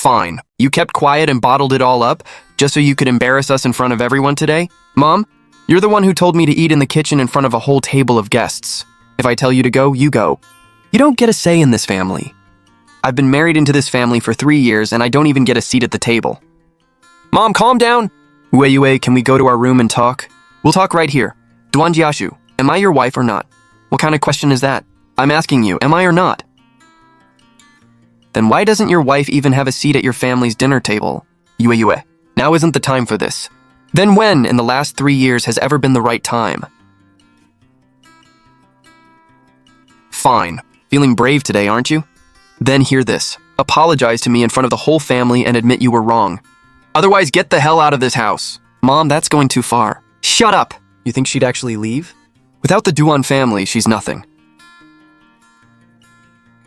Fine. You kept quiet and bottled it all up just so you could embarrass us in front of everyone today? Mom, you're the one who told me to eat in the kitchen in front of a whole table of guests. If I tell you to go, you go. You don't get a say in this family. I've been married into this family for 3 years and I don't even get a seat at the table. Mom, calm down. Yue, can we go to our room and talk? We'll talk right here. Duan Jiashu, am I your wife or not? What kind of question is that? I'm asking you, am I or not? Then why doesn't your wife even have a seat at your family's dinner table? Yue, now isn't the time for this. Then when, in the last 3 years, has ever been the right time? Fine. Feeling brave today, aren't you? Then hear this. Apologize to me in front of the whole family and admit you were wrong. Otherwise, get the hell out of this house. Mom, that's going too far. Shut up! You think she'd actually leave? Without the Duan family, she's nothing.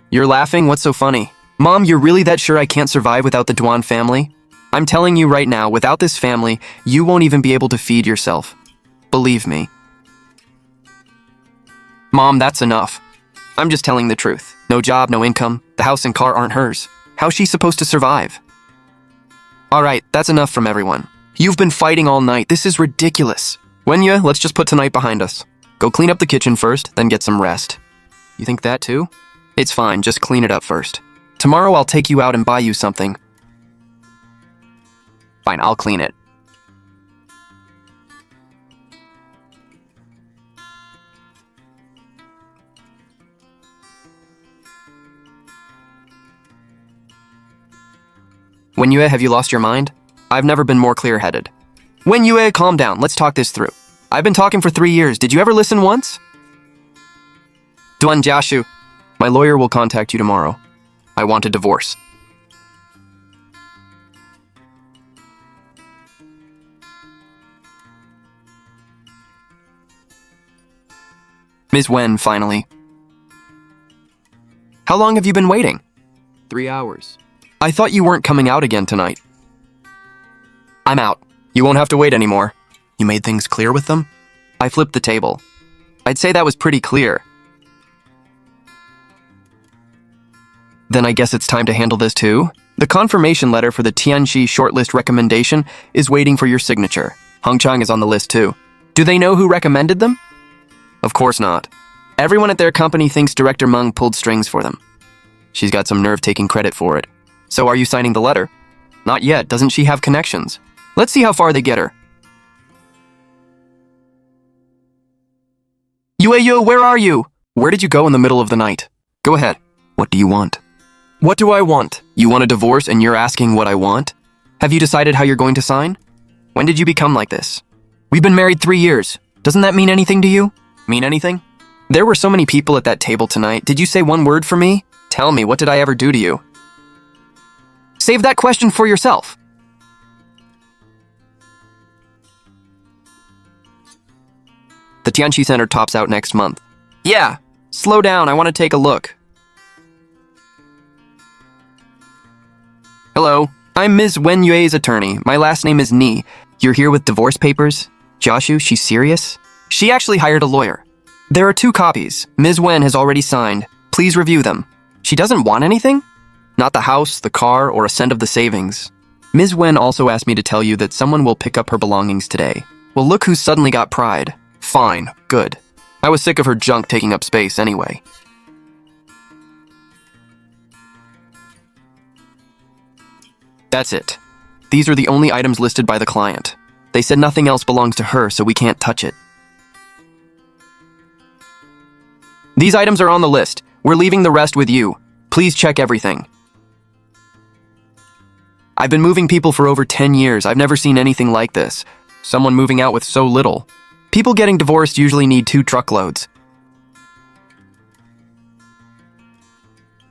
You're laughing? What's so funny? Mom, you're really that sure I can't survive without the Duan family? I'm telling you right now, without this family, you won't even be able to feed yourself. Believe me. Mom, that's enough. I'm just telling the truth. No job, no income. The house and car aren't hers. How's she supposed to survive? Alright, that's enough from everyone. You've been fighting all night. This is ridiculous. Wenya, let's just put tonight behind us. Go clean up the kitchen first, then get some rest. You think that too? It's fine, just clean it up first. Tomorrow I'll take you out and buy you something. Fine, I'll clean it. Wenyue, have you lost your mind? I've never been more clear-headed. Wenyue, calm down. Let's talk this through. I've been talking for 3 years. Did you ever listen once? Duan Jiashu, my lawyer will contact you tomorrow. I want a divorce. Ms. Wen, finally. How long have you been waiting? 3 hours. I thought you weren't coming out again tonight. I'm out. You won't have to wait anymore. You made things clear with them? I flipped the table. I'd say that was pretty clear. Then I guess it's time to handle this too? The confirmation letter for the Tianxi shortlist recommendation is waiting for your signature. Hong Chang is on the list too. Do they know who recommended them? Of course not. Everyone at their company thinks Director Meng pulled strings for them. She's got some nerve taking credit for it. So are you signing the letter? Not yet. Doesn't she have connections? Let's see how far they get her. Yue, where are you? Where did you go in the middle of the night? Go ahead. What do you want? What do I want? You want a divorce and you're asking what I want? Have you decided how you're going to sign? When did you become like this? We've been married 3 years. Doesn't that mean anything to you? Mean anything? There were so many people at that table tonight. Did you say one word for me? Tell me, what did I ever do to you? Save that question for yourself. The Tianqi Center tops out next month. Yeah, slow down, I want to take a look. Hello, I'm Ms. Wenyue's attorney. My last name is Ni. You're here with divorce papers? Jiashu, she's serious? She actually hired a lawyer. There are 2 copies. Ms. Wen has already signed. Please review them. She doesn't want anything? Not the house, the car, or a cent of the savings. Ms. Wen also asked me to tell you that someone will pick up her belongings today. Well, look who suddenly got pride. Fine, good. I was sick of her junk taking up space anyway. That's it. These are the only items listed by the client. They said nothing else belongs to her, so we can't touch it. These items are on the list. We're leaving the rest with you. Please check everything. I've been moving people for over 10 years. I've never seen anything like this. Someone moving out with so little. People getting divorced usually need 2 truckloads.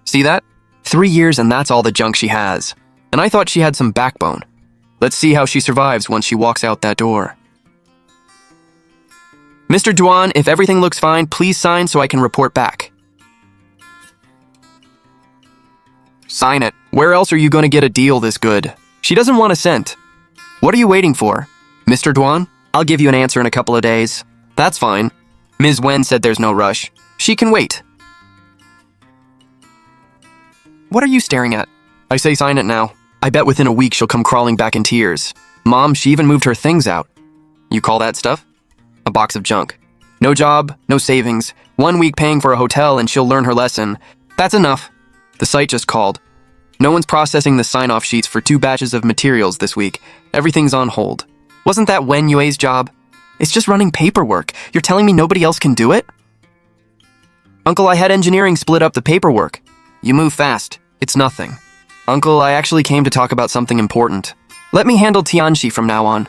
See that? 3 years and that's all the junk she has. And I thought she had some backbone. Let's see how she survives once she walks out that door. Mr. Duan, if everything looks fine, please sign so I can report back. Sign it. Where else are you going to get a deal this good? She doesn't want a cent. What are you waiting for? Mr. Duan, I'll give you an answer in a couple of days. That's fine. Ms. Wen said there's no rush. She can wait. What are you staring at? I say sign it now. I bet within a week she'll come crawling back in tears. Mom, she even moved her things out. You call that stuff? A box of junk. No job, no savings, 1 week paying for a hotel and she'll learn her lesson. That's enough. The site just called. No one's processing the sign-off sheets for 2 batches of materials this week. Everything's on hold. Wasn't that Wen Yue's job? It's just running paperwork. You're telling me nobody else can do it? Uncle, I had engineering split up the paperwork. You move fast. It's nothing. Uncle, I actually came to talk about something important. Let me handle Tianxi from now on.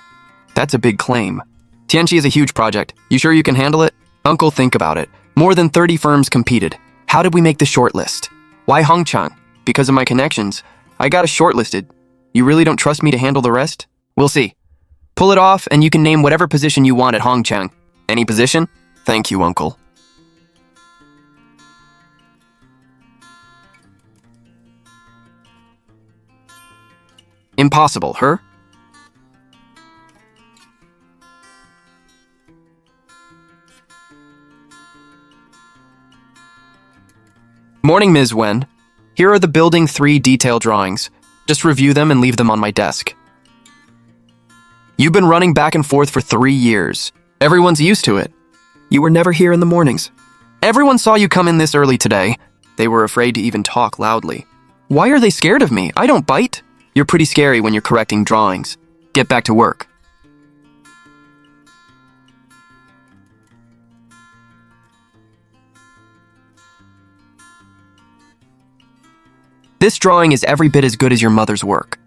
That's a big claim. Tianxi is a huge project. You sure you can handle it? Uncle, think about it. More than 30 firms competed. How did we make the shortlist? Why Hongchang? Because of my connections. I got us shortlisted. You really don't trust me to handle the rest? We'll see. Pull it off and you can name whatever position you want at Hongchang. Any position? Thank you, Uncle. Impossible, her? Morning, Ms. Wen. Here are the Building 3 detail drawings. Just review them and leave them on my desk. You've been running back and forth for 3 years. Everyone's used to it. You were never here in the mornings. Everyone saw you come in this early today. They were afraid to even talk loudly. Why are they scared of me? I don't bite. You're pretty scary when you're correcting drawings. Get back to work. This drawing is every bit as good as your mother's work.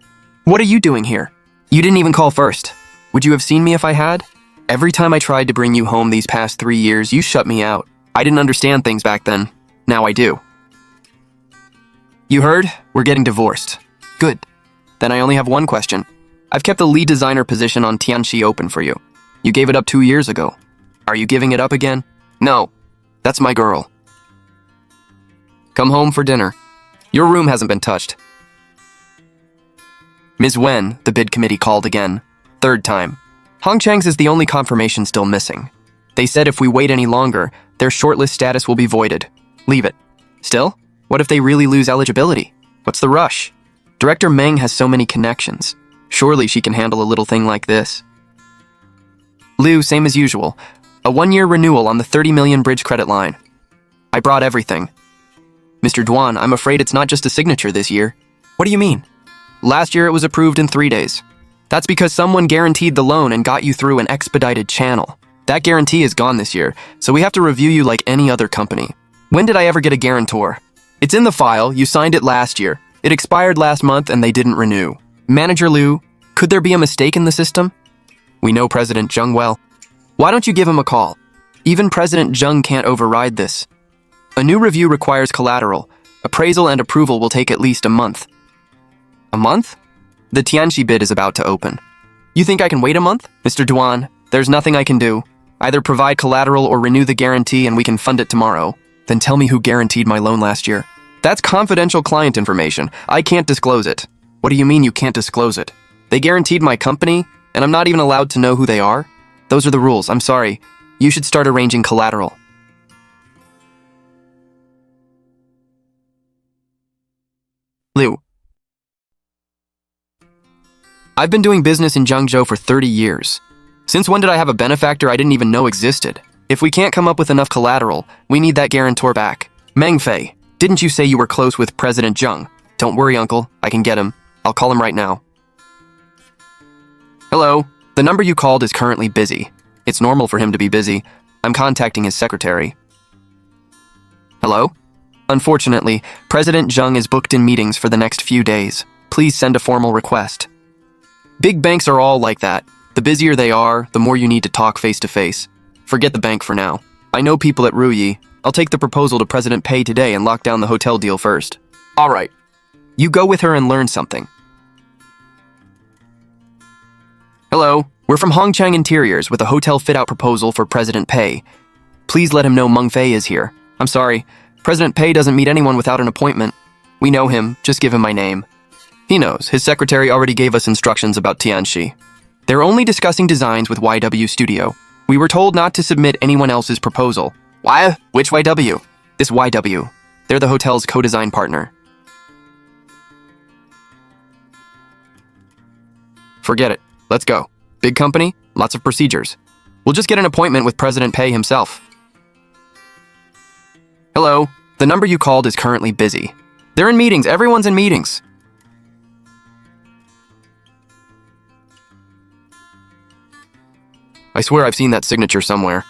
What are you doing here? You didn't even call first. Would you have seen me if I had? Every time I tried to bring you home these past 3 years, you shut me out. I didn't understand things back then. Now I do. You heard? We're getting divorced. Good. Then I only have one question. I've kept the lead designer position on Tianxi open for you. You gave it up 2 years ago. Are you giving it up again? No. That's my girl. Come home for dinner. Your room hasn't been touched. Ms. Wen, the bid committee called again. 3rd time. Hongchang's is the only confirmation still missing. They said if we wait any longer, their shortlist status will be voided. Leave it. Still, what if they really lose eligibility? What's the rush? Director Meng has so many connections. Surely she can handle a little thing like this. Liu, same as usual. A 1-year renewal on the 30 million bridge credit line. I brought everything. Mr. Duan, I'm afraid it's not just a signature this year. What do you mean? Last year it was approved in 3 days. That's because someone guaranteed the loan and got you through an expedited channel. That guarantee is gone this year, so we have to review you like any other company. When did I ever get a guarantor? It's in the file, you signed it last year. It expired last month and they didn't renew. Manager Liu, could there be a mistake in the system? We know President Zheng well. Why don't you give him a call? Even President Zheng can't override this. A new review requires collateral. Appraisal and approval will take at least a month. A month? The Tianxi bid is about to open. You think I can wait a month? Mr. Duan, there's nothing I can do. Either provide collateral or renew the guarantee and we can fund it tomorrow. Then tell me who guaranteed my loan last year. That's confidential client information. I can't disclose it. What do you mean you can't disclose it? They guaranteed my company, and I'm not even allowed to know who they are? Those are the rules. I'm sorry. You should start arranging collateral. Liu. I've been doing business in Zhengzhou for 30 years. Since when did I have a benefactor I didn't even know existed? If we can't come up with enough collateral, we need that guarantor back. Meng Fei, didn't you say you were close with President Zheng? Don't worry, Uncle. I can get him. I'll call him right now. Hello. The number you called is currently busy. It's normal for him to be busy. I'm contacting his secretary. Hello? Unfortunately, President Zheng is booked in meetings for the next few days. Please send a formal request. Big banks are all like that. The busier they are, the more you need to talk face-to-face. Forget the bank for now. I know people at Ruyi. I'll take the proposal to President Pei today and lock down the hotel deal first. All right. You go with her and learn something. Hello, we're from Hongchang Interiors with a hotel fit-out proposal for President Pei. Please let him know Meng Fei is here. I'm sorry, President Pei doesn't meet anyone without an appointment. We know him, just give him my name. He knows, his secretary already gave us instructions about Tianxi. They're only discussing designs with YW Studio. We were told not to submit anyone else's proposal. Why? Which YW? This YW. They're the hotel's co-design partner. Forget it. Let's go. Big company, lots of procedures. We'll just get an appointment with President Pei himself. Hello. The number you called is currently busy. They're in meetings. Everyone's in meetings. I swear I've seen that signature somewhere.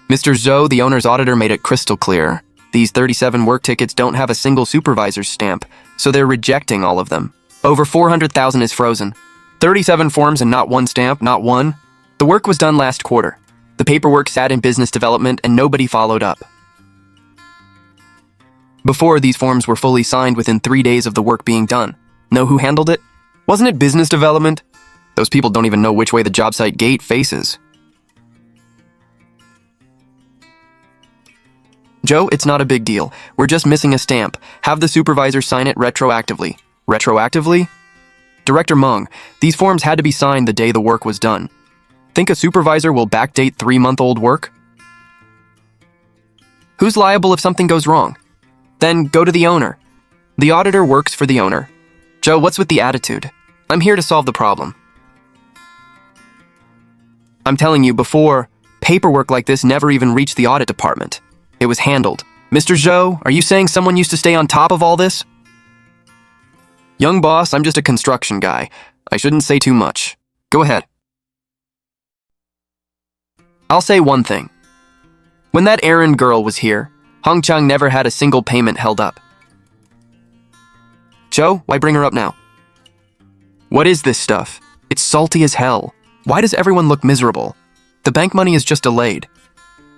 Mr. Zhou, the owner's auditor, made it crystal clear. These 37 work tickets don't have a single supervisor's stamp, so they're rejecting all of them. Over 400,000 is frozen. 37 forms and not one stamp, not one. The work was done last quarter. The paperwork sat in business development and nobody followed up. Before, these forms were fully signed within 3 days of the work being done. Know who handled it? Wasn't it business development? Those people don't even know which way the job site gate faces. Joe, it's not a big deal. We're just missing a stamp. Have the supervisor sign it retroactively. Retroactively? Director Meng, these forms had to be signed the day the work was done. Think a supervisor will backdate 3-month-old work? Who's liable if something goes wrong? Then go to the owner. The auditor works for the owner. Joe, what's with the attitude? I'm here to solve the problem. I'm telling you, before, paperwork like this never even reached the audit department. It was handled. Mr. Zhou, are you saying someone used to stay on top of all this? Young boss, I'm just a construction guy. I shouldn't say too much. Go ahead. I'll say one thing. When that errand girl was here, Hong Chang never had a single payment held up. Joe, why bring her up now? What is this stuff? It's salty as hell. Why does everyone look miserable? The bank money is just delayed.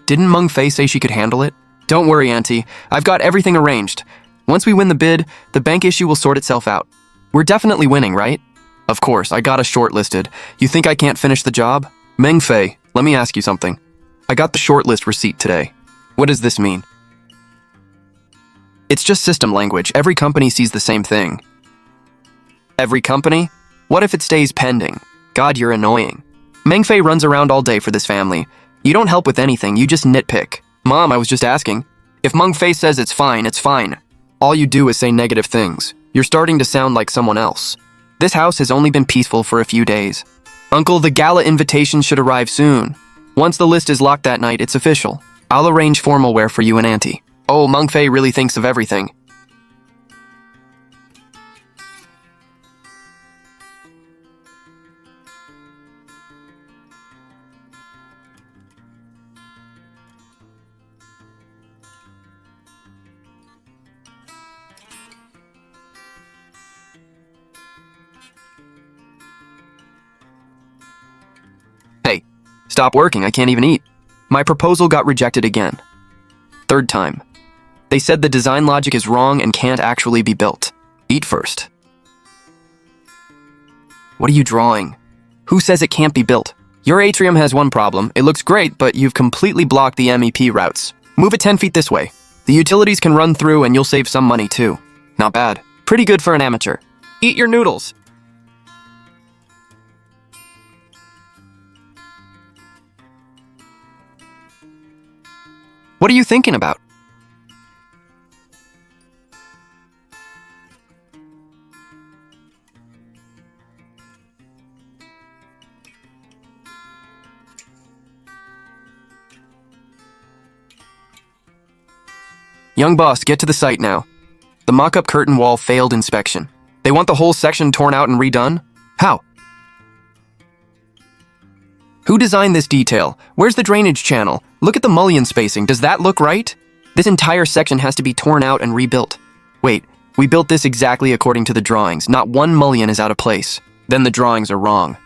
Didn't Meng Fei say she could handle it? Don't worry, Auntie. I've got everything arranged. Once we win the bid, the bank issue will sort itself out. We're definitely winning, right? Of course, I got us shortlisted. You think I can't finish the job? Meng Fei, let me ask you something. I got the shortlist receipt today. What does this mean? It's just system language. Every company sees the same thing. Every company? What if it stays pending? God, you're annoying. Meng Fei runs around all day for this family. You don't help with anything, you just nitpick. Mom, I was just asking. If Meng Fei says it's fine, it's fine. All you do is say negative things. You're starting to sound like someone else. This house has only been peaceful for a few days. Uncle, the gala invitation should arrive soon. Once the list is locked that night, it's official. I'll arrange formal wear for you and Auntie. Oh, Meng Fei really thinks of everything. Hey, stop working, I can't even eat. My proposal got rejected again. 3rd time. They said the design logic is wrong and can't actually be built. Eat first. What are you drawing? Who says it can't be built? Your atrium has one problem. It looks great, but you've completely blocked the MEP routes. Move it 10 feet this way. The utilities can run through and you'll save some money too. Not bad. Pretty good for an amateur. Eat your noodles. What are you thinking about? Young boss, get to the site now. The mock-up curtain wall failed inspection. They want the whole section torn out and redone? How? Who designed this detail? Where's the drainage channel? Look at the mullion spacing. Does that look right? This entire section has to be torn out and rebuilt. Wait, we built this exactly according to the drawings. Not one mullion is out of place. Then the drawings are wrong.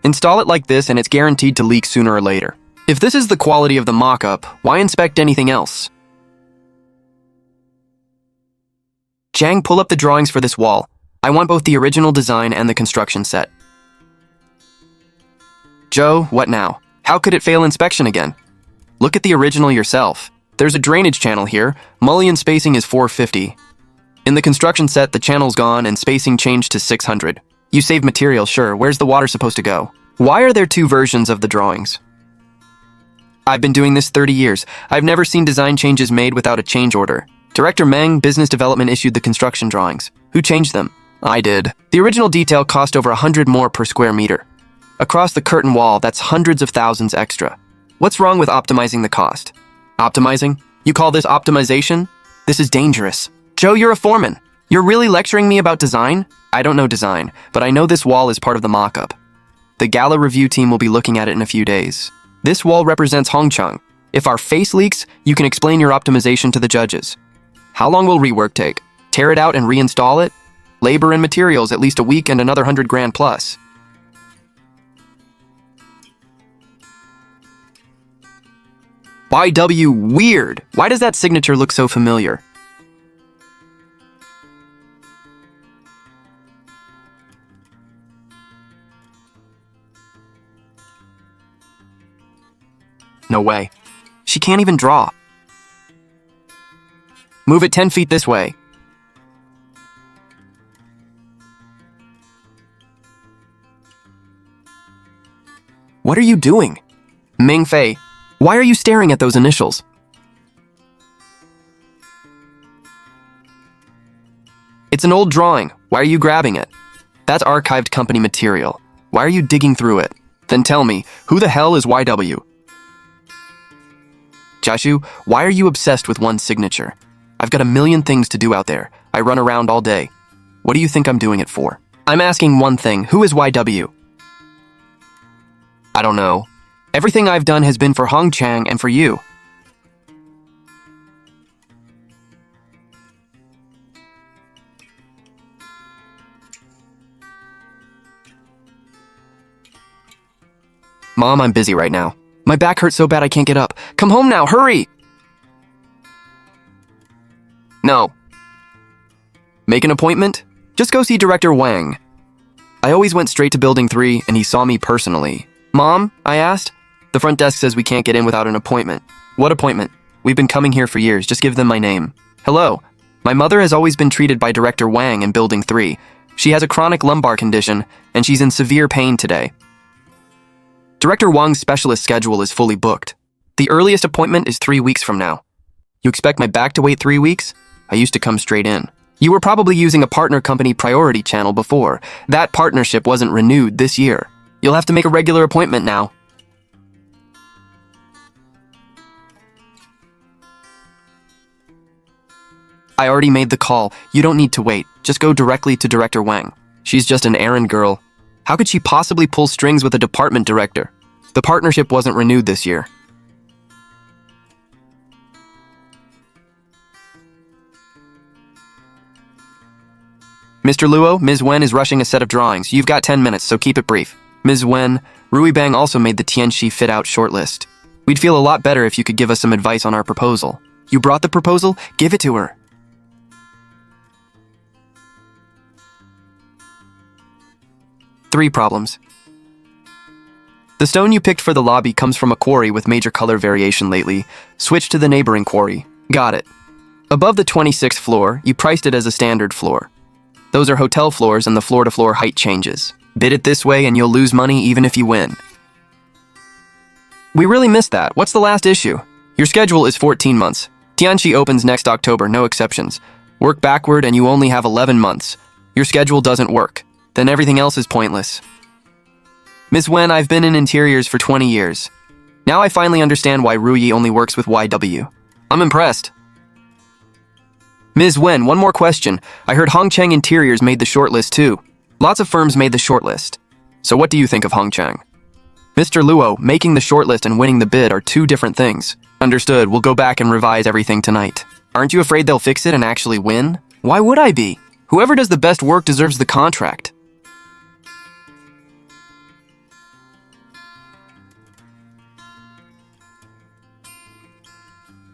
Install it like this and it's guaranteed to leak sooner or later. If this is the quality of the mock-up, why inspect anything else? Jiang, pull up the drawings for this wall. I want both the original design and the construction set. Joe, what now? How could it fail inspection again? Look at the original yourself. There's a drainage channel here. Mullion spacing is 450. In the construction set, the channel's gone and spacing changed to 600. You save material, sure. Where's the water supposed to go? Why are there 2 versions of the drawings? I've been doing this 30 years. I've never seen design changes made without a change order. Director Meng, Business Development, issued the construction drawings. Who changed them? I did. The original detail cost over 100 more per square meter. Across the curtain wall, that's hundreds of thousands extra. What's wrong with optimizing the cost? Optimizing? You call this optimization? This is dangerous. Joe, you're a foreman. You're really lecturing me about design? I don't know design, but I know this wall is part of the mock-up. The gala review team will be looking at it in a few days. This wall represents Hongcheng. If our face leaks, you can explain your optimization to the judges. How long will rework take? Tear it out and reinstall it? Labor and materials, at least a week and another 100 grand plus. YW, weird. Why does that signature look so familiar? No way. She can't even draw. Move it 10 feet this way. What are you doing? Ming Fei, why are you staring at those initials? It's an old drawing. Why are you grabbing it? That's archived company material. Why are you digging through it? Then tell me, who the hell is YW? Jashu, why are you obsessed with one signature? I've got a million things to do out there. I run around all day. What do you think I'm doing it for? I'm asking one thing. Who is YW? I don't know. Everything I've done has been for Hongcheng and for you. Mom, I'm busy right now. My back hurts so bad I can't get up. Come home now, hurry! No. Make an appointment? Just go see Director Wang. I always went straight to Building 3, and he saw me personally. Mom, I asked. The front desk says we can't get in without an appointment. What appointment? We've been coming here for years. Just give them my name. Hello. My mother has always been treated by Director Wang in Building 3. She has a chronic lumbar condition, and she's in severe pain today. Director Wang's specialist schedule is fully booked. The earliest appointment is 3 weeks from now. You expect my back to wait 3 weeks? I used to come straight in. You were probably using a partner company priority channel before. That partnership wasn't renewed this year. You'll have to make a regular appointment now. I already made the call. You don't need to wait. Just go directly to Director Wang. She's just an errand girl. How could she possibly pull strings with a department director? The partnership wasn't renewed this year. Mr. Luo, Ms. Wen is rushing a set of drawings. You've got 10 minutes, so keep it brief. Ms. Wen, Rui Bang also made the Tianxi fit-out shortlist. We'd feel a lot better if you could give us some advice on our proposal. You brought the proposal? Give it to her. Three problems. The stone you picked for the lobby comes from a quarry with major color variation lately. Switch to the neighboring quarry. Got it. Above the 26th floor, you priced it as a standard floor. Those are hotel floors and the floor-to-floor height changes. Bid it this way and you'll lose money even if you win. We really missed that. What's the last issue? Your schedule is 14 months. Tianxi opens next October, no exceptions. Work backward and you only have 11 months. Your schedule doesn't work. Then everything else is pointless. Ms. Wen, I've been in interiors for 20 years. Now I finally understand why Ruyi only works with YW. I'm impressed. Ms. Wen, one more question. I heard Hongcheng Interiors made the shortlist too. Lots of firms made the shortlist. So what do you think of Hongcheng? Mr. Luo, making the shortlist and winning the bid are two different things. Understood, we'll go back and revise everything tonight. Aren't you afraid they'll fix it and actually win? Why would I be? Whoever does the best work deserves the contract.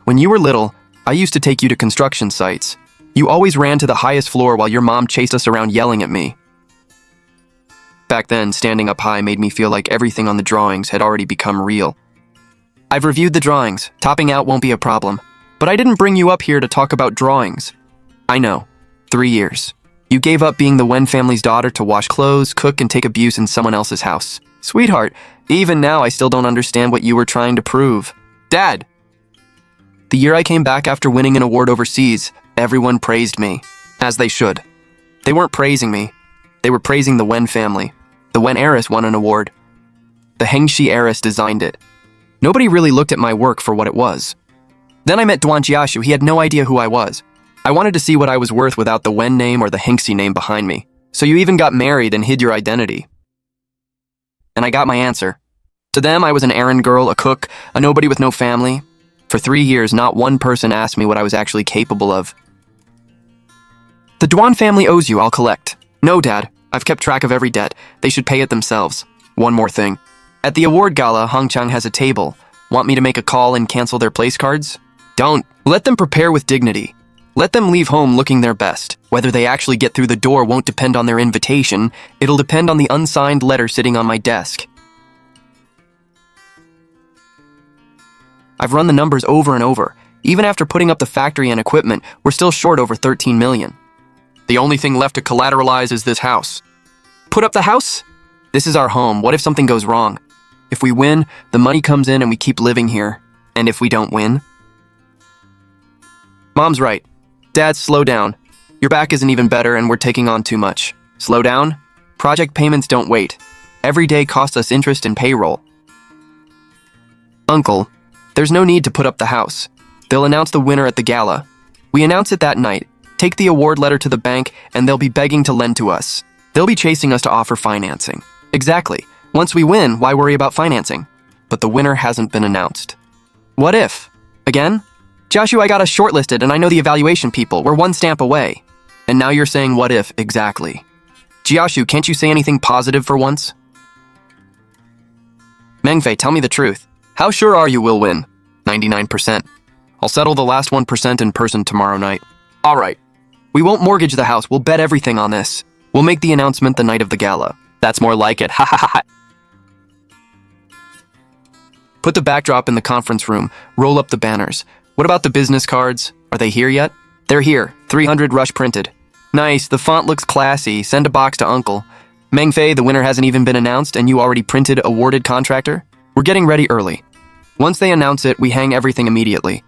When you were little, I used to take you to construction sites. You always ran to the highest floor while your mom chased us around yelling at me. Back then, standing up high made me feel like everything on the drawings had already become real. I've reviewed the drawings. Topping out won't be a problem. But I didn't bring you up here to talk about drawings. I know. 3 years. You gave up being the Wen family's daughter to wash clothes, cook, and take abuse in someone else's house. Sweetheart, even now I still don't understand what you were trying to prove. Dad! The year I came back after winning an award overseas, everyone praised me, as they should. They weren't praising me. They were praising the Wen family. The Wen Heiress won an award. The Hengshi Heiress designed it. Nobody really looked at my work for what it was. Then I met Duan Jiashu. He had no idea who I was. I wanted to see what I was worth without the Wen name or the Hengshi name behind me. So you even got married and hid your identity. And I got my answer. To them, I was an errand girl, a cook, a nobody with no family. For 3 years, not one person asked me what I was actually capable of. The Duan family owes you, I'll collect. No, Dad. I've kept track of every debt. They should pay it themselves. One more thing. At the award gala, Hongchang has a table. Want me to make a call and cancel their place cards? Don't. Let them prepare with dignity. Let them leave home looking their best. Whether they actually get through the door won't depend on their invitation. It'll depend on the unsigned letter sitting on my desk. I've run the numbers over and over. Even after putting up the factory and equipment, we're still short over 13 million. The only thing left to collateralize is this house. Put up the house? This is our home. What if something goes wrong? If we win, the money comes in and we keep living here. And if we don't win? Mom's right. Dad, slow down. Your back isn't even better and we're taking on too much. Slow down? Project payments don't wait. Every day costs us interest and payroll. Uncle, there's no need to put up the house. They'll announce the winner at the gala. We announce it that night. Take the award letter to the bank and they'll be begging to lend to us. They'll be chasing us to offer financing. Exactly. Once we win, why worry about financing? But the winner hasn't been announced. What if? Again? Jiashu, I got us shortlisted and I know the evaluation people. We're one stamp away. And now you're saying what if exactly. Jiashu, can't you say anything positive for once? Mengfei, tell me the truth. How sure are you we'll win? 99%. I'll settle the last 1% in person tomorrow night. All right. We won't mortgage the house. We'll bet everything on this. We'll make the announcement the night of the gala. That's more like it. Ha ha ha. Put the backdrop in the conference room. Roll up the banners. What about the business cards? Are they here yet? They're here. 300 rush printed. Nice. The font looks classy. Send a box to Uncle. Mengfei, the winner hasn't even been announced and you already printed awarded contractor? We're getting ready early. Once they announce it, we hang everything immediately.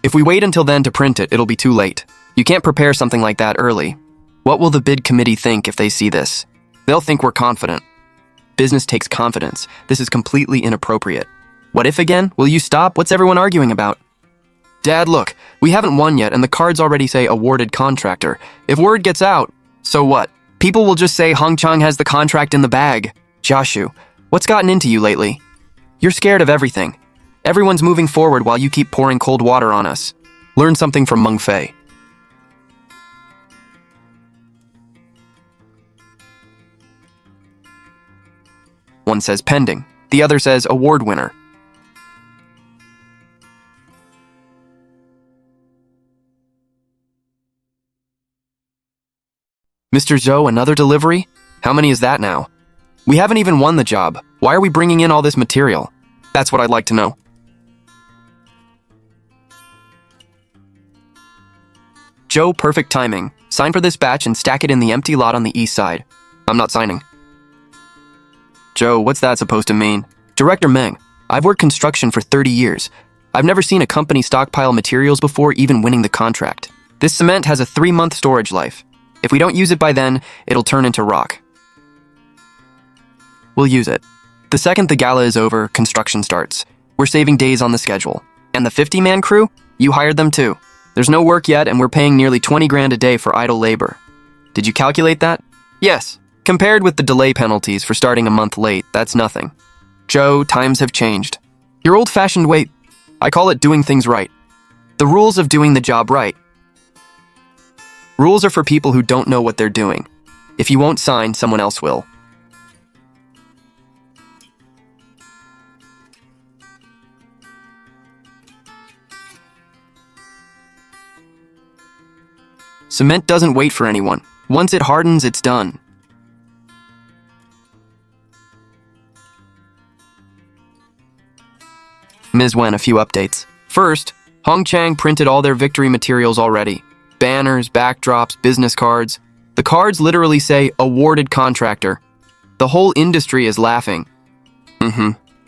If we wait until then to print it, it'll be too late. You can't prepare something like that early. What will the bid committee think if they see this? They'll think we're confident. Business takes confidence. This is completely inappropriate. What if again? Will you stop? What's everyone arguing about? Dad, look, we haven't won yet and the cards already say awarded contractor. If word gets out, so what? People will just say Hongchang has the contract in the bag. Jiashu, what's gotten into you lately? You're scared of everything. Everyone's moving forward while you keep pouring cold water on us. Learn something from Mengfei. One says pending, the other says award winner. Mr. Zhou, another delivery? How many is that now? We haven't even won the job. Why are we bringing in all this material? That's what I'd like to know. Joe, perfect timing. Sign for this batch and stack it in the empty lot on the east side. I'm not signing. Joe, what's that supposed to mean? Director Meng, I've worked construction for 30 years. I've never seen a company stockpile materials before even winning the contract. This cement has a 3-month storage life. If we don't use it by then, it'll turn into rock. We'll use it. The second the gala is over, construction starts. We're saving days on the schedule. And the 50-man crew? You hired them too. There's no work yet and we're paying nearly 20 grand a day for idle labor. Did you calculate that? Yes. Compared with the delay penalties for starting a month late, that's nothing. Joe, times have changed. Your old-fashioned way, I call it doing things right. The rules of doing the job right. Rules are for people who don't know what they're doing. If you won't sign, someone else will. Cement doesn't wait for anyone. Once it hardens, it's done. Ms. Wen, a few updates. First, Hongchang printed all their victory materials already. Banners, backdrops, business cards. The cards literally say, awarded contractor. The whole industry is laughing.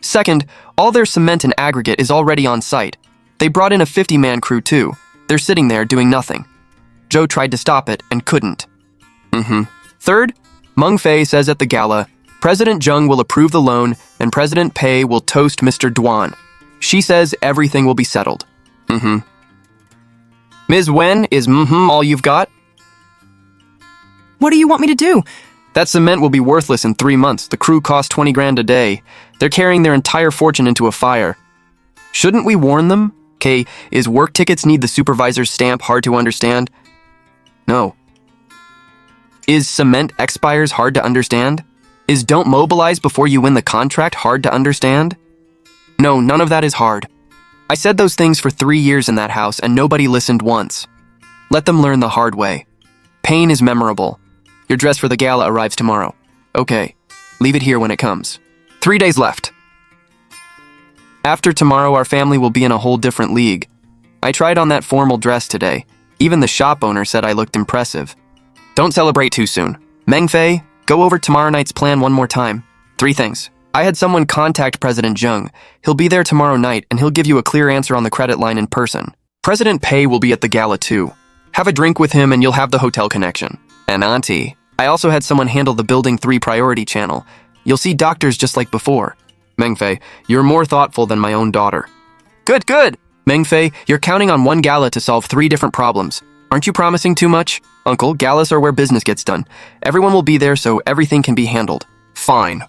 Second, all their cement and aggregate is already on site. They brought in a 50-man crew too. They're sitting there doing nothing. Joe tried to stop it and couldn't. Third, Meng Fei says at the gala, President Zheng will approve the loan and President Pei will toast Mr. Duan. She says everything will be settled. Ms. Wen, is all you've got? What do you want me to do? That cement will be worthless in 3 months. The crew costs 20 grand a day. They're carrying their entire fortune into a fire. Shouldn't we warn them? K, is work tickets need the supervisor's stamp hard to understand? No. Is cement expires hard to understand? Is don't mobilize before you win the contract hard to understand? No, none of that is hard. I said those things for 3 years in that house and nobody listened once. Let them learn the hard way. Pain is memorable. Your dress for the gala arrives tomorrow. Okay, leave it here when it comes. 3 days left. After tomorrow, our family will be in a whole different league. I tried on that formal dress today. Even the shop owner said I looked impressive. Don't celebrate too soon. Meng Fei, go over tomorrow night's plan one more time. 3 things. I had someone contact President Zheng. He'll be there tomorrow night and he'll give you a clear answer on the credit line in person. President Pei will be at the gala too. Have a drink with him and you'll have the hotel connection. And Auntie, I also had someone handle the Building 3 priority channel. You'll see doctors just like before. Meng Fei, you're more thoughtful than my own daughter. Good. Meng Fei, you're counting on one gala to solve 3 different problems. Aren't you promising too much? Uncle, galas are where business gets done. Everyone will be there so everything can be handled. Fine.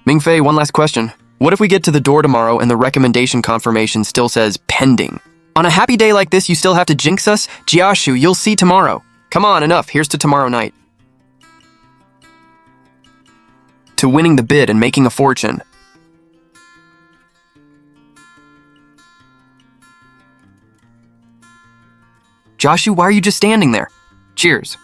Meng Fei, one last question. What if we get to the door tomorrow and the recommendation confirmation still says pending? On a happy day like this, you still have to jinx us? Jiashu, you'll see tomorrow. Come on, enough. Here's to tomorrow night. To winning the bid and making a fortune. Joshu, why are you just standing there? Cheers.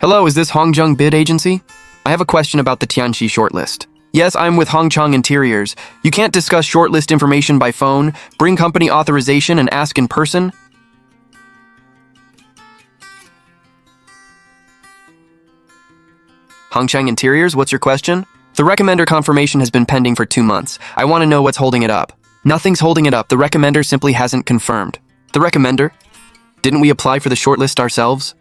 Hello, is this Hongzheng Bid Agency? I have a question about the Tianxi shortlist. Yes, I'm with Hongchang Interiors. You can't discuss shortlist information by phone, bring company authorization, and ask in person? Hongchang Interiors, what's your question? The recommender confirmation has been pending for 2 months. I want to know what's holding it up. Nothing's holding it up. The recommender simply hasn't confirmed. The recommender? Didn't we apply for the shortlist ourselves?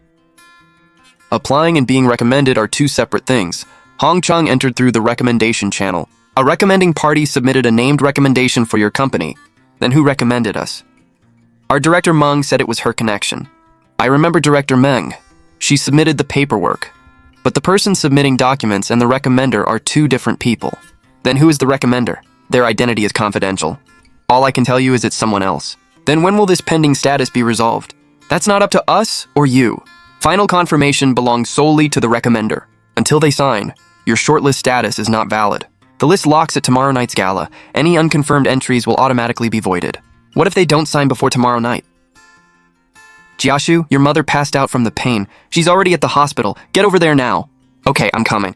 Applying and being recommended are 2 separate things. Hongchang entered through the recommendation channel. A recommending party submitted a named recommendation for your company. Then who recommended us? Our director Meng said it was her connection. I remember Director Meng. She submitted the paperwork. But the person submitting documents and the recommender are 2 different people. Then who is the recommender? Their identity is confidential. All I can tell you is it's someone else. Then when will this pending status be resolved? That's not up to us or you. Final confirmation belongs solely to the recommender. Until they sign, your shortlist status is not valid. The list locks at tomorrow night's gala. Any unconfirmed entries will automatically be voided. What if they don't sign before tomorrow night? Jiashu, your mother passed out from the pain. She's already at the hospital. Get over there now. Okay, I'm coming.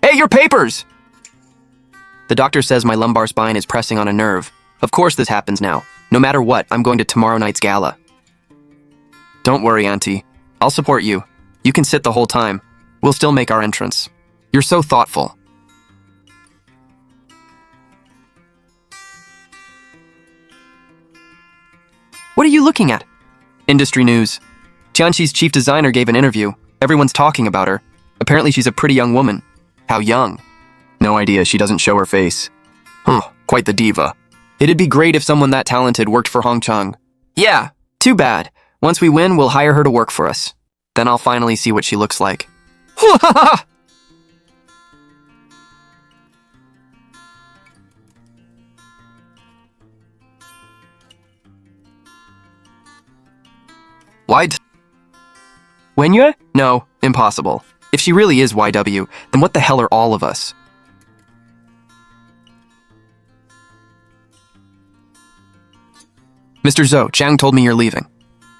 Hey, your papers! The doctor says my lumbar spine is pressing on a nerve. Of course this happens now. No matter what, I'm going to tomorrow night's gala. Don't worry, Auntie. I'll support you. You can sit the whole time. We'll still make our entrance. You're so thoughtful. What are you looking at? Industry news. Tianxi's chief designer gave an interview. Everyone's talking about her. Apparently she's a pretty young woman. How young? No idea, she doesn't show her face. Quite the diva. It'd be great if someone that talented worked for Hongchang. Yeah, too bad. Once we win, we'll hire her to work for us. Then I'll finally see what she looks like. Wenyue? No, impossible. If she really is YW, then what the hell are all of us? Mr. Zhou, Chang told me you're leaving.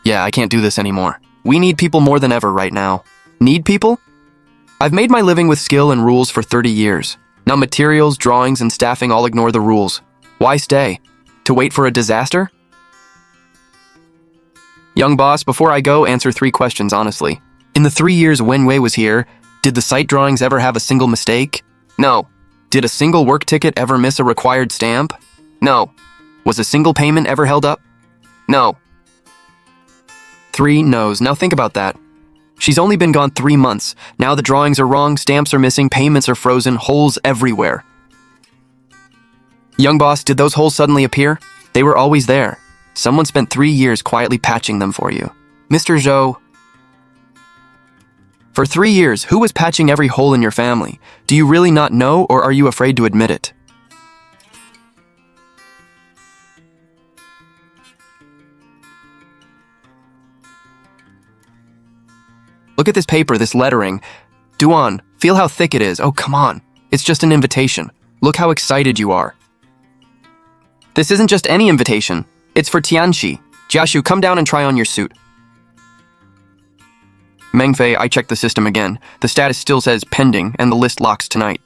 Yeah, I can't do this anymore. We need people more than ever right now. Need people? I've made my living with skill and rules for 30 years. Now materials, drawings, and staffing all ignore the rules. Why stay? To wait for a disaster? Young boss, before I go, answer 3 questions honestly. In the 3 years Wenwei was here, did the site drawings ever have a single mistake? No. Did a single work ticket ever miss a required stamp? No. Was a single payment ever held up? No. 3 no's. Now think about that. She's only been gone 3 months. Now the drawings are wrong, stamps are missing, payments are frozen, holes everywhere. Young boss, did those holes suddenly appear? They were always there. Someone spent 3 years quietly patching them for you. Mr. Zhou. For 3 years, who was patching every hole in your family? Do you really not know, or are you afraid to admit it? Look at this paper, this lettering. Duan, feel how thick it is. Oh, come on. It's just an invitation. Look how excited you are. This isn't just any invitation. It's for Tianxi. Jiashu, come down and try on your suit. Mengfei, I checked the system again. The status still says pending, and the list locks tonight.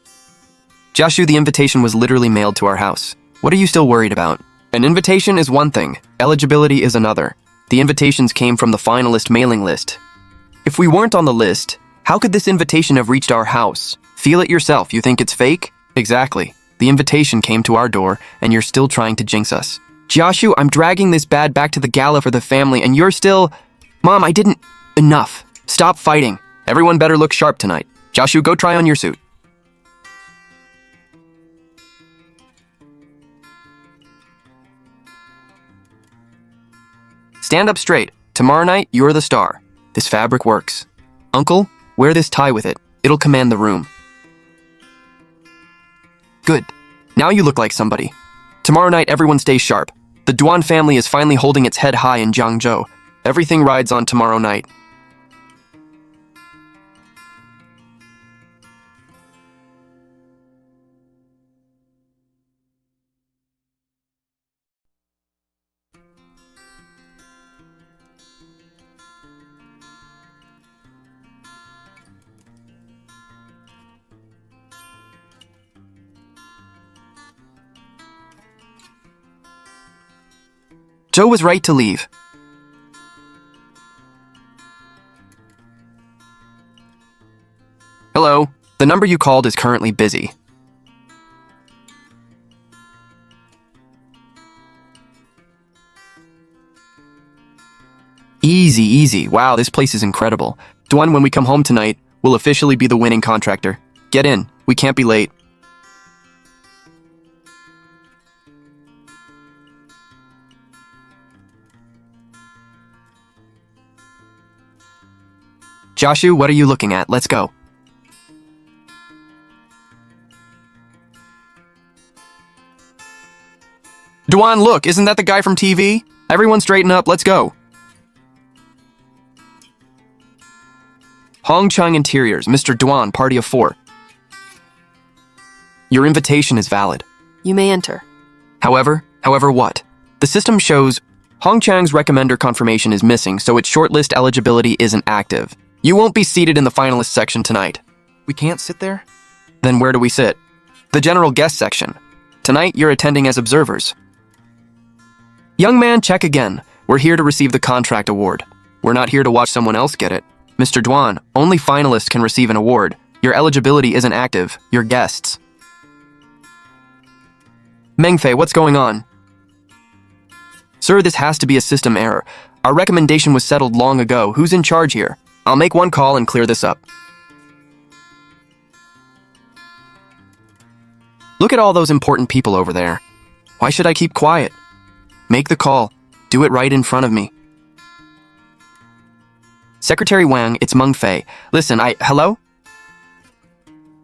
Jiashu, the invitation was literally mailed to our house. What are you still worried about? An invitation is one thing. Eligibility is another. The invitations came from the finalist mailing list. If we weren't on the list, how could this invitation have reached our house? Feel it yourself. You think it's fake? Exactly. The invitation came to our door, and you're still trying to jinx us. Jiashu, I'm dragging this bad back to the gala for the family, and you're still... Mom, I didn't... Enough. Stop fighting. Everyone better look sharp tonight. Jiashu, go try on your suit. Stand up straight. Tomorrow night, you're the star. This fabric works. Uncle, wear this tie with it. It'll command the room. Good. Now you look like somebody. Tomorrow night, everyone stays sharp. The Duan family is finally holding its head high in Jiangzhou. Everything rides on tomorrow night. Zhou was right to leave. Hello. The number you called is currently busy. Easy, easy. Wow, this place is incredible. Duan, when we come home tonight, we'll officially be the winning contractor. Get in. We can't be late. Jiashu, what are you looking at? Let's go. Duan, look, isn't that the guy from TV? Everyone straighten up, let's go. Hongchang Interiors, Mr. Duan, party of 4. Your invitation is valid. You may enter. However what? The system shows Hongchang's recommender confirmation is missing, so its shortlist eligibility isn't active. You won't be seated in the finalist section tonight. We can't sit there? Then where do we sit? The general guest section. Tonight, you're attending as observers. Young man, check again. We're here to receive the contract award. We're not here to watch someone else get it. Mr. Duan, only finalists can receive an award. Your eligibility isn't active. You're guests. Mengfei, what's going on? Sir, this has to be a system error. Our recommendation was settled long ago. Who's in charge here? I'll make one call and clear this up. Look at all those important people over there. Why should I keep quiet? Make the call. Do it right in front of me. Secretary Wang, it's Mengfei. Listen, hello?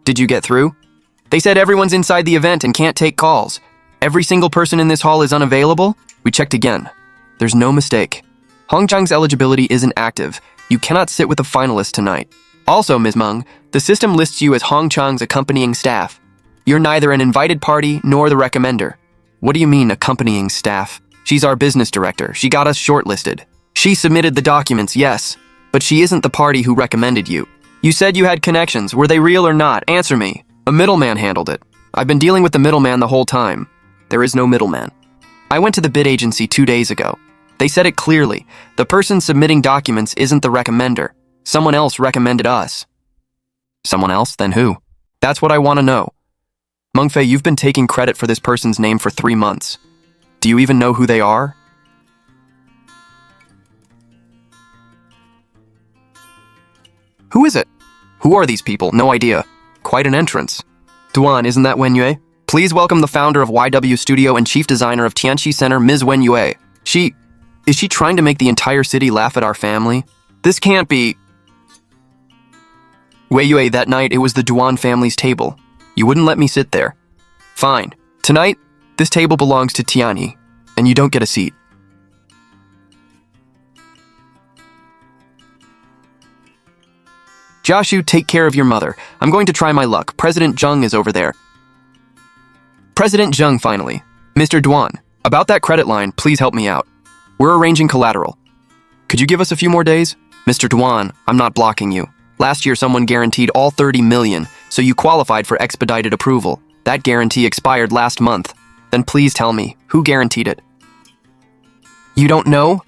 Did you get through? They said everyone's inside the event and can't take calls. Every single person in this hall is unavailable? We checked again. There's no mistake. Hongchang's eligibility isn't active. You cannot sit with the finalists tonight. Also, Ms. Meng, the system lists you as Hongchang's accompanying staff. You're neither an invited party nor the recommender. What do you mean, accompanying staff? She's our business director. She got us shortlisted. She submitted the documents, yes, but she isn't the party who recommended you. You said you had connections. Were they real or not? Answer me. A middleman handled it. I've been dealing with the middleman the whole time. There is no middleman. I went to the bid agency 2 days ago. They said it clearly. The person submitting documents isn't the recommender. Someone else recommended us. Someone else? Then who? That's what I want to know. Mengfei, you've been taking credit for this person's name for 3 months. Do you even know who they are? Who is it? Who are these people? No idea. Quite an entrance. Duan, isn't that Wen Yue? Please welcome the founder of YW Studio and chief designer of Tianxi Center, Ms. Wen Yue. Is she trying to make the entire city laugh at our family? This can't be. Wei Yue, that night it was the Duan family's table. You wouldn't let me sit there. Fine. Tonight, this table belongs to Tianyi, and you don't get a seat. Jiashu, take care of your mother. I'm going to try my luck. President Zheng is over there. President Zheng, finally. Mr. Duan, about that credit line, please help me out. We're arranging collateral. Could you give us a few more days? Mr. Duan, I'm not blocking you. Last year, someone guaranteed all 30 million, so you qualified for expedited approval. That guarantee expired last month. Then please tell me, who guaranteed it? You don't know?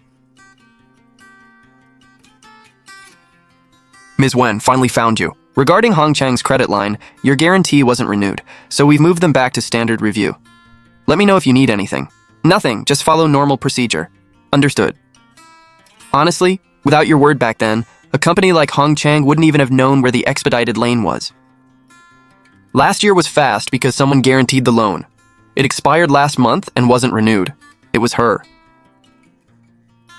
Ms. Wen, finally found you. Regarding Hongchang's credit line, your guarantee wasn't renewed, so we've moved them back to standard review. Let me know if you need anything. Nothing, just follow normal procedure. Understood. Honestly, without your word back then, a company like Hongchang wouldn't even have known where the expedited lane was. Last year was fast because someone guaranteed the loan. It expired last month and wasn't renewed. It was her.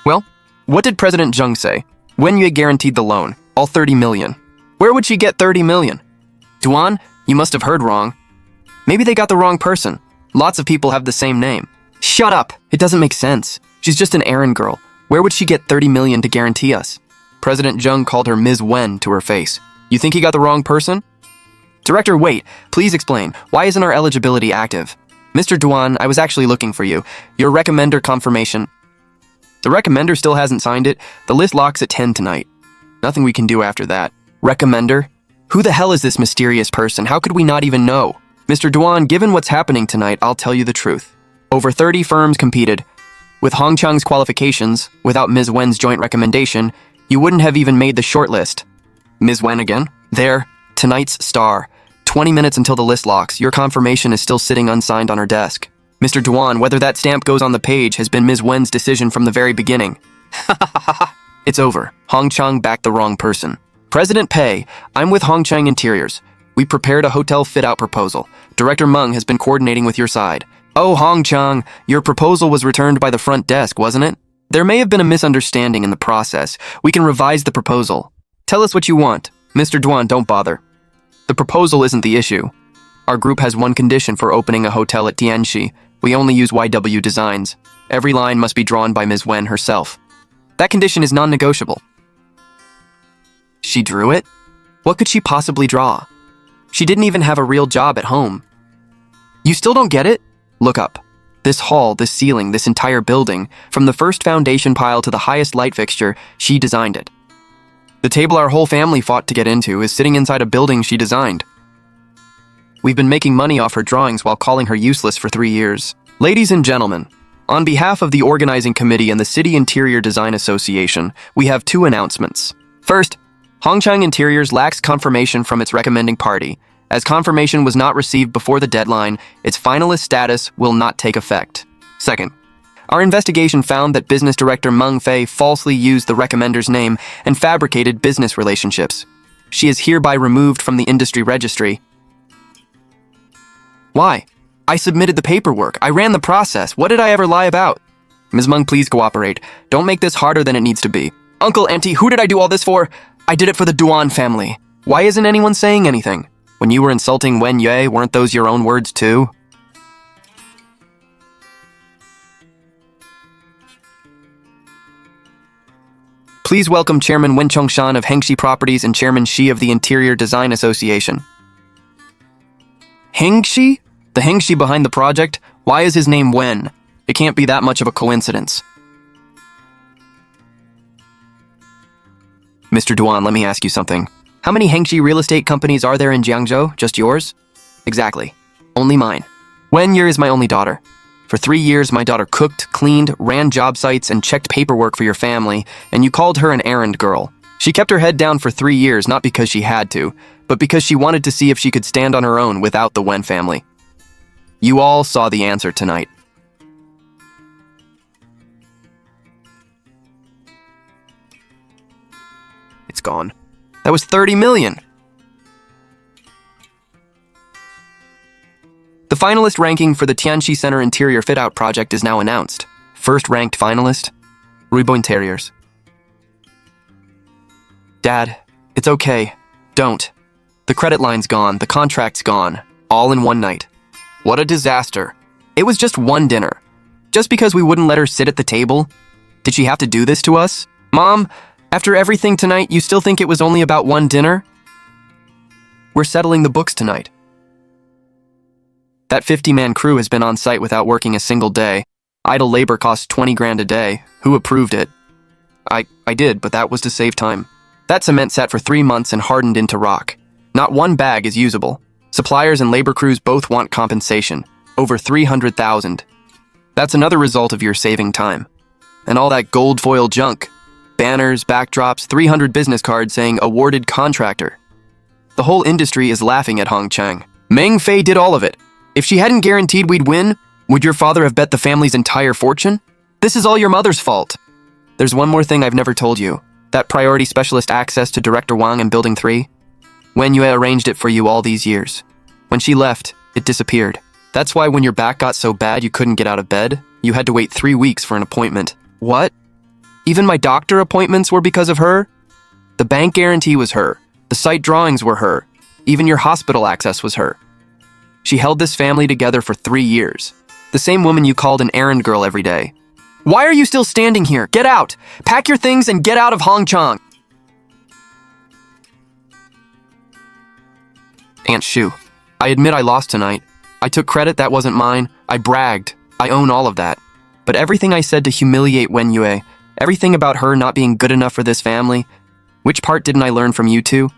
Well, what did President Zheng say? Wen Yue guaranteed the loan, all 30 million. Where would she get 30 million? Duan, you must have heard wrong. Maybe they got the wrong person. Lots of people have the same name. Shut up! It doesn't make sense. She's just an errand girl. Where would she get 30 million to guarantee us? President Zheng called her Ms. Wen to her face. You think he got the wrong person? Director, wait. Please explain. Why isn't our eligibility active? Mr. Duan, I was actually looking for you. Your recommender confirmation. The recommender still hasn't signed it. The list locks at 10 tonight. Nothing we can do after that. Recommender? Who the hell is this mysterious person? How could we not even know? Mr. Duan, given what's happening tonight, I'll tell you the truth. Over 30 firms competed. With Hongchang's qualifications, without Ms. Wen's joint recommendation, you wouldn't have even made the shortlist. Ms. Wen again? There, tonight's star. 20 minutes until the list locks. Your confirmation is still sitting unsigned on her desk. Mr. Duan, whether that stamp goes on the page has been Ms. Wen's decision from the very beginning. It's over. Hongchang backed the wrong person. President Pei, I'm with Hongchang Interiors. We prepared a hotel fit-out proposal. Director Meng has been coordinating with your side. Oh, Hongchang, your proposal was returned by the front desk, wasn't it? There may have been a misunderstanding in the process. We can revise the proposal. Tell us what you want. Mr. Duan, don't bother. The proposal isn't the issue. Our group has one condition for opening a hotel at Tianxi. We only use YW designs. Every line must be drawn by Ms. Wen herself. That condition is non-negotiable. She drew it? What could she possibly draw? She didn't even have a real job at home. You still don't get it? Look up. This hall, this ceiling, this entire building, from the first foundation pile to the highest light fixture, she designed it. The table our whole family fought to get into is sitting inside a building she designed. We've been making money off her drawings while calling her useless for 3 years. Ladies and gentlemen, on behalf of the organizing committee and the City Interior Design Association, we have 2 announcements. First, Hongchang Interiors lacks confirmation from its recommending party. As confirmation was not received before the deadline, its finalist status will not take effect. Second, our investigation found that business director Meng Fei falsely used the recommender's name and fabricated business relationships. She is hereby removed from the industry registry. Why? I submitted the paperwork. I ran the process. What did I ever lie about? Ms. Meng, please cooperate. Don't make this harder than it needs to be. Uncle, Auntie, who did I do all this for? I did it for the Duan family. Why isn't anyone saying anything? When you were insulting Wen Yue, weren't those your own words too? Please welcome Chairman Wen Chongshan of Hengxi Properties and Chairman Shi of the Interior Design Association. Hengxi? The Hengxi behind the project? Why is his name Wen? It can't be that much of a coincidence. Mr. Duan, let me ask you something. How many Hengxi real estate companies are there in Jiangzhou? Just yours? Exactly. Only mine. Wen Yue is my only daughter. For 3 years, my daughter cooked, cleaned, ran job sites, and checked paperwork for your family, and you called her an errand girl. She kept her head down for 3 years, not because she had to, but because she wanted to see if she could stand on her own without the Wen family. You all saw the answer tonight. It's gone. That was 30 million. The finalist ranking for the Tianxi Center interior fit-out project is now announced. First ranked finalist, Ruibo Interiors. Dad, it's okay. Don't. The credit line's gone, the contract's gone, all in one night. What a disaster. It was just one dinner. Just because we wouldn't let her sit at the table? Did she have to do this to us? Mom, after everything tonight, you still think it was only about one dinner? We're settling the books tonight. That 50-man crew has been on site without working a single day. Idle labor costs 20 grand a day. Who approved it? I did, but that was to save time. That cement sat for 3 months and hardened into rock. Not one bag is usable. Suppliers and labor crews both want compensation. Over 300,000. That's another result of your saving time. And all that gold foil junk. Banners, backdrops, 300 business cards saying awarded contractor. The whole industry is laughing at Hong Chang. Meng Fei did all of it. If she hadn't guaranteed we'd win, would your father have bet the family's entire fortune? This is all your mother's fault. There's one more thing I've never told you. That priority specialist access to Director Wang in Building 3? Wen Yue arranged it for you all these years. When she left, it disappeared. That's why when your back got so bad you couldn't get out of bed, you had to wait 3 weeks for an appointment. What? Even my doctor appointments were because of her? The bank guarantee was her. The site drawings were her. Even your hospital access was her. She held this family together for 3 years. The same woman you called an errand girl every day. Why are you still standing here? Get out! Pack your things and get out of Hongchang! Aunt Shu, I admit I lost tonight. I took credit that wasn't mine. I bragged. I own all of that. But everything I said to humiliate Wen Yue, everything about her not being good enough for this family, which part didn't I learn from you two?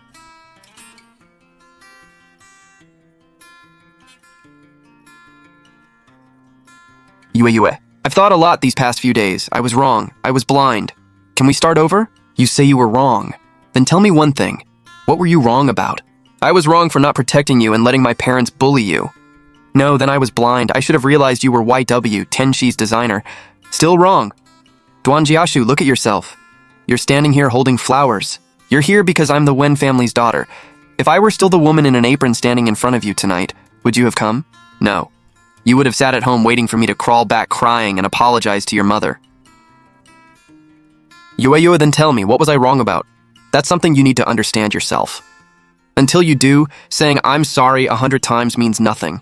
Yue, I've thought a lot these past few days. I was wrong. I was blind. Can we start over? You say you were wrong. Then tell me one thing. What were you wrong about? I was wrong for not protecting you and letting my parents bully you. No, then I was blind. I should have realized you were YW, Tenxi's designer. Still wrong. Duan Jiashu, look at yourself. You're standing here holding flowers. You're here because I'm the Wen family's daughter. If I were still the woman in an apron standing in front of you tonight, would you have come? No. You would have sat at home waiting for me to crawl back crying and apologize to your mother. Yue, then tell me, what was I wrong about? That's something you need to understand yourself. Until you do, saying I'm sorry 100 times means nothing.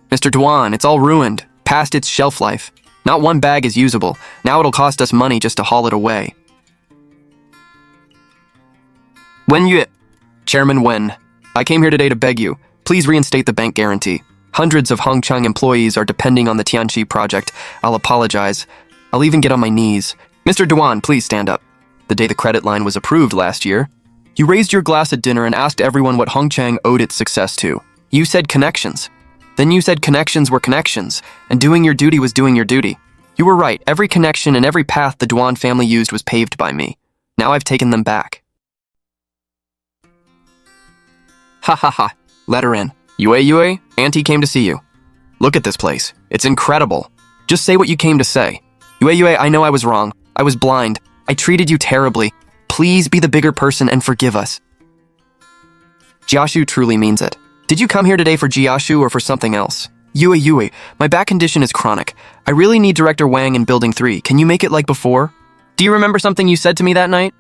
Mr. Duan, it's all ruined, past its shelf life. Not one bag is usable. Now it'll cost us money just to haul it away. Wen Yue, Chairman Wen, I came here today to beg you, please reinstate the bank guarantee. Hundreds of Hongchang employees are depending on the Tianxi project. I'll apologize. I'll even get on my knees. Mr. Duan, please stand up. The day the credit line was approved last year, you raised your glass at dinner and asked everyone what Hongchang owed its success to. You said connections. Then you said connections were connections, and doing your duty was doing your duty. You were right. Every connection and every path the Duan family used was paved by me. Now I've taken them back. Ha ha ha. Let her in. Yue, Auntie came to see you. Look at this place. It's incredible. Just say what you came to say. Yue, I know I was wrong. I was blind. I treated you terribly. Please be the bigger person and forgive us. Jiashu truly means it. Did you come here today for Jiashu or for something else? Yue, my back condition is chronic. I really need Director Wang in Building 3. Can you make it like before? Do you remember something you said to me that night?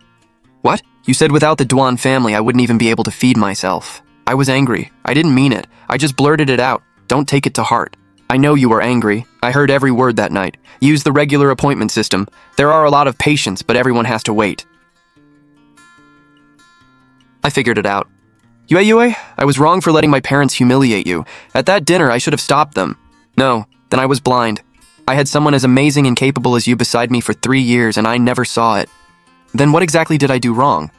What? You said without the Duan family, I wouldn't even be able to feed myself. I was angry. I didn't mean it. I just blurted it out. Don't take it to heart. I know you were angry. I heard every word that night. Use the regular appointment system. There are a lot of patients, but everyone has to wait. I figured it out. Yue, I was wrong for letting my parents humiliate you. At that dinner, I should have stopped them. No, then I was blind. I had someone as amazing and capable as you beside me for 3 years, and I never saw it. Then what exactly did I do wrong?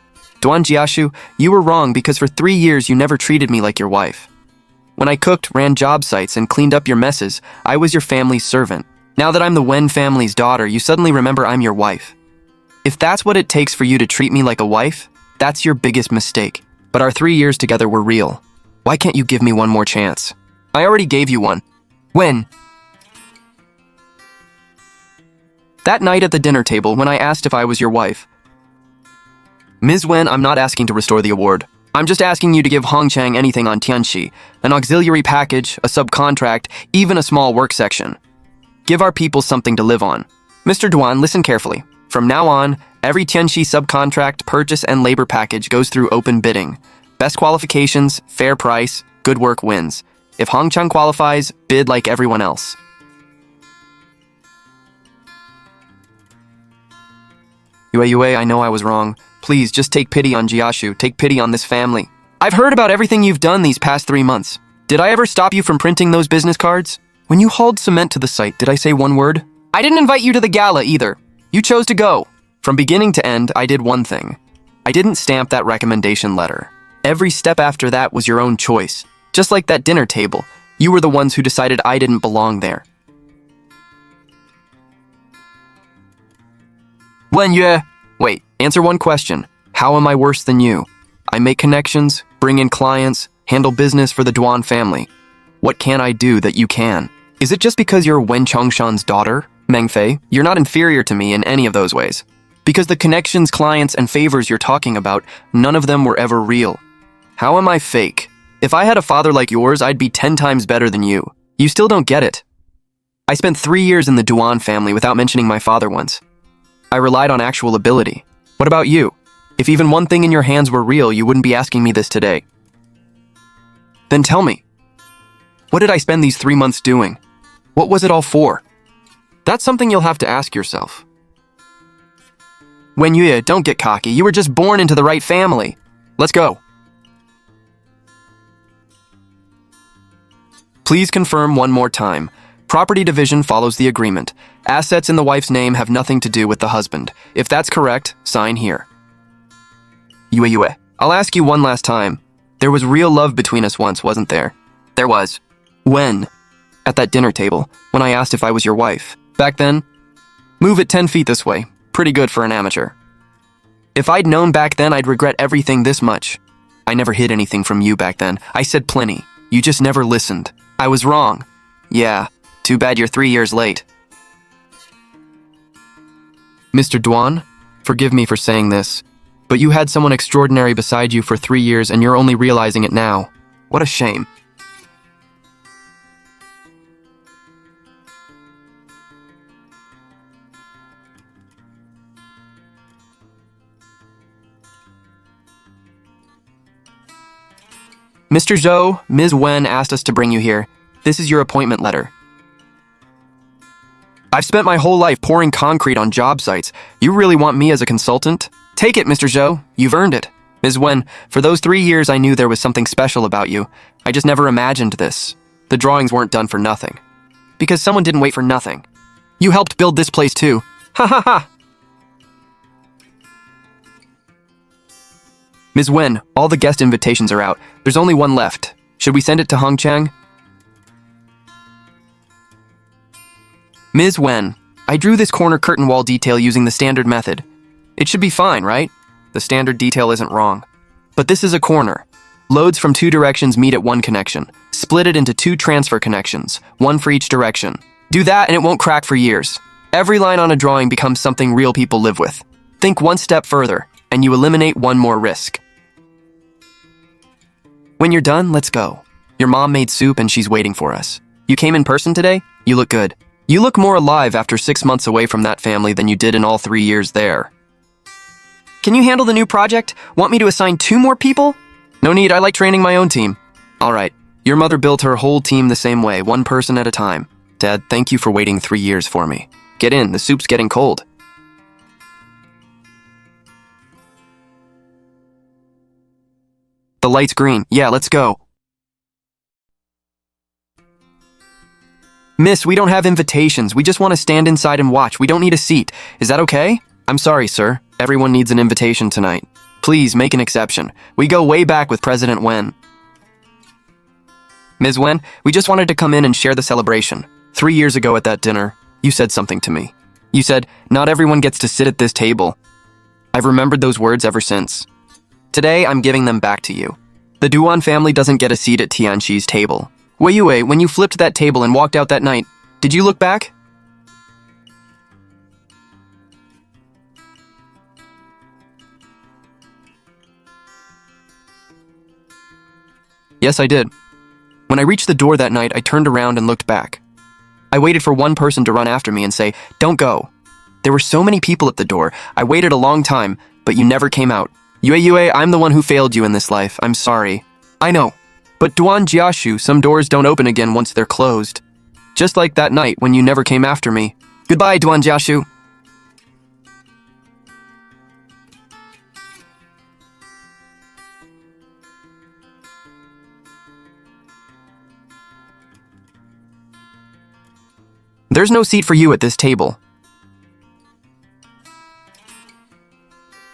Duan Jiashu, you were wrong because for 3 years you never treated me like your wife. When I cooked, ran job sites, and cleaned up your messes, I was your family's servant. Now that I'm the Wen family's daughter, you suddenly remember I'm your wife. If that's what it takes for you to treat me like a wife, that's your biggest mistake. but our 3 years together were real. Why can't you give me one more chance? I already gave you one. When? That night at the dinner table when I asked if I was your wife. Ms. Wen, I'm not asking to restore the award. I'm just asking you to give Hong Chang anything on Tianxi, an auxiliary package, a subcontract, even a small work section. Give our people something to live on. Mr. Duan, listen carefully. From now on, every Tianxi subcontract, purchase, and labor package goes through open bidding. Best qualifications, fair price, good work wins. If Hong Chang qualifies, bid like everyone else. Yue, I know I was wrong. Please, just take pity on Jiashu. Take pity on this family. I've heard about everything you've done these past 3 months. Did I ever stop you from printing those business cards? When you hauled cement to the site, did I say one word? I didn't invite you to the gala either. You chose to go. From beginning to end, I did one thing. I didn't stamp that recommendation letter. Every step after that was your own choice. Just like that dinner table, you were the ones who decided I didn't belong there. Wenyue! Wait, answer one question. How am I worse than you? I make connections, bring in clients, handle business for the Duan family. What can I do that you can? Is it just because you're Wen Chongshan's daughter, Meng Fei? You're not inferior to me in any of those ways. Because the connections, clients, and favors you're talking about, none of them were ever real. How am I fake? If I had a father like yours, I'd be 10 times better than you. You still don't get it. I spent 3 years in the Duan family without mentioning my father once. I relied on actual ability. What about you? If even one thing in your hands were real, you wouldn't be asking me this today. Then tell me. What did I spend these 3 months doing? What was it all for? That's something you'll have to ask yourself. Wenyue, don't get cocky. You were just born into the right family. Let's go. Please confirm one more time. Property division follows the agreement. Assets in the wife's name have nothing to do with the husband. If that's correct, sign here. Yue, I'll ask you one last time. There was real love between us once, wasn't there? There was. When? At that dinner table, when I asked if I was your wife. Back then? Move it 10 feet this way. Pretty good for an amateur. If I'd known back then, I'd regret everything this much. I never hid anything from you back then. I said plenty. You just never listened. I was wrong. Yeah, too bad you're 3 years late. Mr. Duan, forgive me for saying this, but you had someone extraordinary beside you for 3 years and you're only realizing it now. What a shame. Mr. Zhou, Ms. Wen asked us to bring you here. This is your appointment letter. I've spent my whole life pouring concrete on job sites. You really want me as a consultant? Take it, Mr. Zhou. You've earned it. Ms. Wen, for those 3 years I knew there was something special about you. I just never imagined this. The drawings weren't done for nothing. Because someone didn't wait for nothing. You helped build this place too. Ha ha ha! Ms. Wen, all the guest invitations are out. There's only one left. Should we send it to Hong Chang? Ms. Wen, I drew this corner curtain wall detail using the standard method. It should be fine, right? The standard detail isn't wrong. But this is a corner. Loads from 2 directions meet at one connection. Split it into 2 transfer connections, one for each direction. Do that and it won't crack for years. Every line on a drawing becomes something real people live with. Think one step further, and you eliminate one more risk. When you're done, let's go. Your mom made soup and she's waiting for us. You came in person today? You look good. You look more alive after 6 months away from that family than you did in all 3 years there. Can you handle the new project? Want me to assign 2 more people? No need, I like training my own team. All right, your mother built her whole team the same way, 1 person at a time. Dad, thank you for waiting 3 years for me. Get in, the soup's getting cold. The light's green. Yeah, let's go. Miss, we don't have invitations. We just want to stand inside and watch. We don't need a seat. Is that okay? I'm sorry, sir. Everyone needs an invitation tonight. Please make an exception. We go way back with President Wen. Ms. Wen, we just wanted to come in and share the celebration. 3 years ago at that dinner, you said something to me. You said, not everyone gets to sit at this table. I've remembered those words ever since. Today, I'm giving them back to you. The Duan family doesn't get a seat at Tianxi's table. Wei Yue, when you flipped that table and walked out that night, did you look back? Yes, I did. When I reached the door that night, I turned around and looked back. I waited for one person to run after me and say, "Don't go." There were so many people at the door. I waited a long time, but you never came out. Yue, I'm the one who failed you in this life. I'm sorry. I know. But Duan Jiashu, some doors don't open again once they're closed. Just like that night when you never came after me. Goodbye, Duan Jiashu. There's no seat for you at this table.